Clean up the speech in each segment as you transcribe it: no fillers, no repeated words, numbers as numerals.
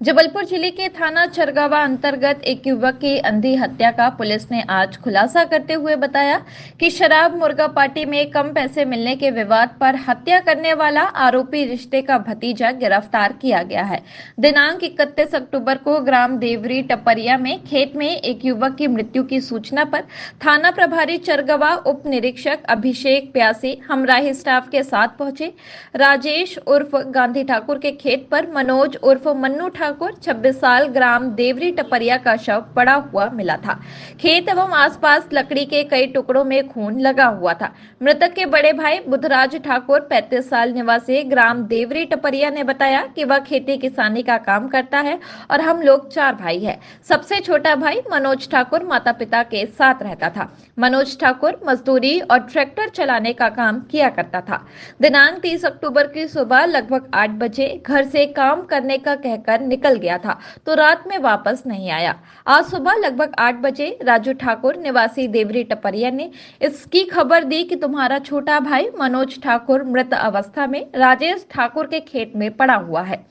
जबलपुर जिले के थाना चरगावा अंतर्गत एक युवक की अंधी हत्या का पुलिस ने आज खुलासा करते हुए बताया कि शराब मुर्गा पार्टी में कम पैसे मिलने के विवाद पर हत्या करने वाला आरोपी रिश्ते का भतीजा गिरफ्तार किया गया है। दिनांक 31 अक्टूबर को ग्राम देवरी टपरिया में खेत में एक युवक की मृत्यु की सूचना पर थाना प्रभारी चरगावा उप निरीक्षक अभिषेक प्यासी हमराही स्टाफ के साथ पहुंचे। राजेश उर्फ गांधी ठाकुर के खेत पर मनोज उर्फ मन्नू ठाकुर 26 साल ग्राम देवरी टपरिया का शव पड़ा हुआ मिला था। खेत एवं आसपास लकड़ी के कई टुकड़ों में खून लगा हुआ था। मृतक के बड़े भाई बुधराज ठाकुर 35 साल निवासी ग्राम देवरी टपरिया ने बताया कि वह खेती किसानी का काम करता है और हम लोग 4 भाई हैं। सबसे छोटा भाई मनोज ठाकुर माता पिता के साथ रहता था। मनोज ठाकुर मजदूरी और ट्रैक्टर चलाने का काम किया करता था। दिनांक 30 अक्टूबर की सुबह लगभग 8 बजे घर से काम करने का कहकर निकल गया था तो रात में वापस नहीं आया। आज सुबह लगभग 8 बजे राजू ठाकुर निवासी देवरी टपरिया ने इसकी खबर दी कि तुम्हारा छोटा भाई मनोज ठाकुर मृत अवस्था में राजेश ठाकुर के खेत में पड़ा हुआ है।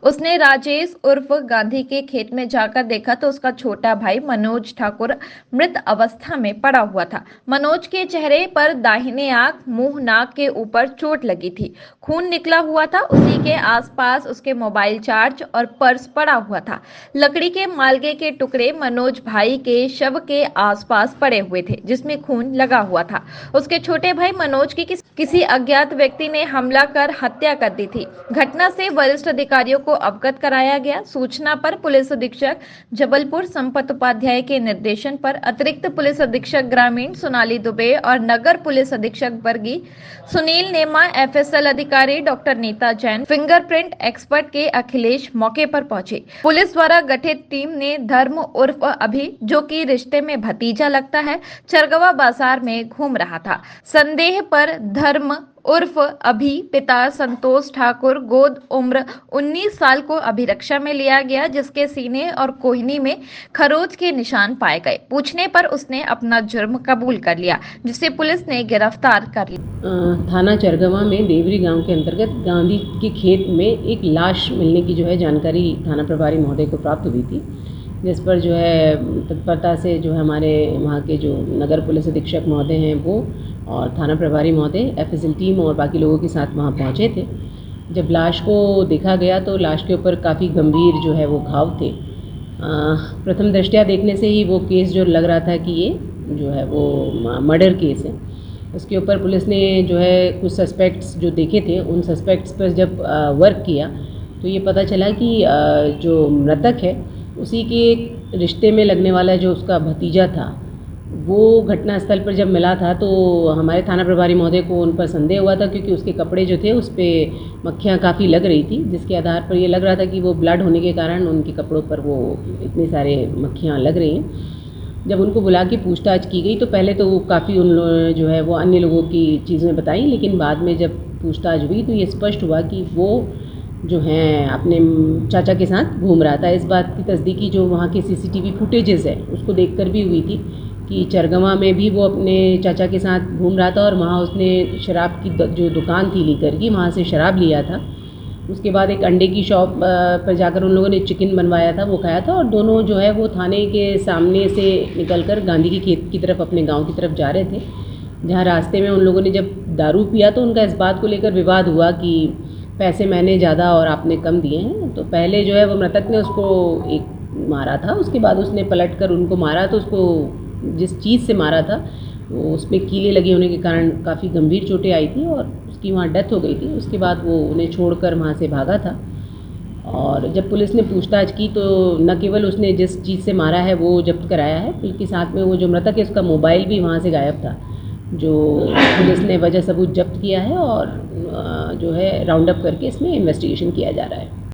उसने राजेश उर्फ गांधी के खेत में जाकर देखा तो उसका छोटा भाई मनोज ठाकुर मृत अवस्था में पड़ा हुआ था। मनोज के चेहरे पर दाहिने आंख, मुंह, नाक के ऊपर चोट लगी थी। खून निकला हुआ था। उसी के आसपास उसके मोबाइल चार्ज और पर्स पड़ा हुआ था। लकड़ी के मालगे के टुकड़े मनोज भाई के शव के आसपास पड़े हुए थे जिसमें खून लगा हुआ था। उसके छोटे भाई मनोज की किसी अज्ञात व्यक्ति ने हमला कर हत्या कर दी थी। घटना से वरिष्ठ अधिकारियों को अवगत कराया गया। सूचना पर पुलिस अधीक्षक जबलपुर संपत उपाध्याय के निर्देशन पर अतिरिक्त पुलिस अधीक्षक ग्रामीण सोनाली दुबे और नगर पुलिस अधीक्षक वर्गी सुनील नेमा, एफएसएल अधिकारी doctor Neeta Jain, fingerprint expert के अखिलेश मौके पर पहुंचे। पुलिस द्वारा गठित टीम ने धर्म उर्फ अभी, जो कि रिश्ते में भतीजा लगता है, चरगवा बाजार में घूम रहा था। संदेह पर धर्म उर्फ अभी पिता संतोष ठाकुर गोद उम्र 19 साल को अभिरक्षा में लिया गया, जिसके सीने और कोहनी में खरोच के निशान पाए गए। पूछने पर उसने अपना जुर्म कबूल कर लिया, जिसे पुलिस ने गिरफ्तार कर लिया। थाना चरगवा में देवरी गांव के अंतर्गत गांधी के खेत में एक लाश मिलने की जानकारी थाना प्रभारी महोदय को प्राप्त हुई थी, जिस पर तत्परता से हमारे वहाँ के नगर पुलिस अधीक्षक महोदय हैं वो और थाना प्रभारी महोदय, एफएसएल टीम और बाकी लोगों के साथ वहाँ पहुँचे थे। जब लाश को देखा गया तो लाश के ऊपर काफ़ी गंभीर वो घाव थे। प्रथम दृष्टया देखने से ही वो केस लग रहा था कि ये वो मर्डर केस है। उसके ऊपर पुलिस ने कुछ सस्पेक्ट्स देखे थे, उन सस्पेक्ट्स पर जब वर्क किया तो ये पता चला कि जो मृतक है उसी के रिश्ते में लगने वाला उसका भतीजा था, वो घटनास्थल पर जब मिला था तो हमारे थाना प्रभारी महोदय को उन पर संदेह हुआ था, क्योंकि उसके कपड़े थे उस पर मक्खियाँ काफ़ी लग रही थी, जिसके आधार पर ये लग रहा था कि वो ब्लड होने के कारण उनके कपड़ों पर वो इतनी सारे मक्खियाँ लग रही हैं। जब उनको बुला के पूछताछ की गई तो पहले तो वो काफ़ी उन वो अन्य लोगों की चीज़ें बताई, लेकिन बाद में जब पूछताछ हुई तो ये स्पष्ट हुआ कि वो अपने चाचा के साथ घूम रहा था। इस बात की तस्दीकी वहाँ के सीसीटीवी फुटेजेस है उसको देखकर भी हुई थी कि चरगवा में भी वो अपने चाचा के साथ घूम रहा था और वहाँ उसने शराब की दुकान थी लीकर की, वहाँ से शराब लिया था। उसके बाद एक अंडे की शॉप पर जाकर उन लोगों ने चिकन बनवाया था, वो खाया था और दोनों वो थाने के सामने से निकलकर गांधी के खेत की तरफ अपने गांव की तरफ जा रहे थे, जहाँ रास्ते में उन लोगों ने जब दारू पिया तो उनका इस बात को लेकर विवाद हुआ कि पैसे मैंने ज़्यादा और आपने कम दिए हैं। तो पहले वो मृतक ने उसको एक मारा था, उसके बाद उसने पलट कर उनको मारा तो उसको जिस चीज़ से मारा था वो उसमें कीले लगे होने के कारण काफ़ी गंभीर चोटें आई थी और उसकी वहाँ डेथ हो गई थी। उसके बाद वो उन्हें छोड़कर वहाँ से भागा था और जब पुलिस ने पूछताछ की तो न केवल उसने जिस चीज़ से मारा है वो जब्त कराया है, बल्कि साथ में वो मृतक है उसका मोबाइल भी वहाँ से गायब था, जो पुलिस ने वजह सबूत जब्त किया है और राउंड अप करके इसमें इन्वेस्टिगेशन किया जा रहा है।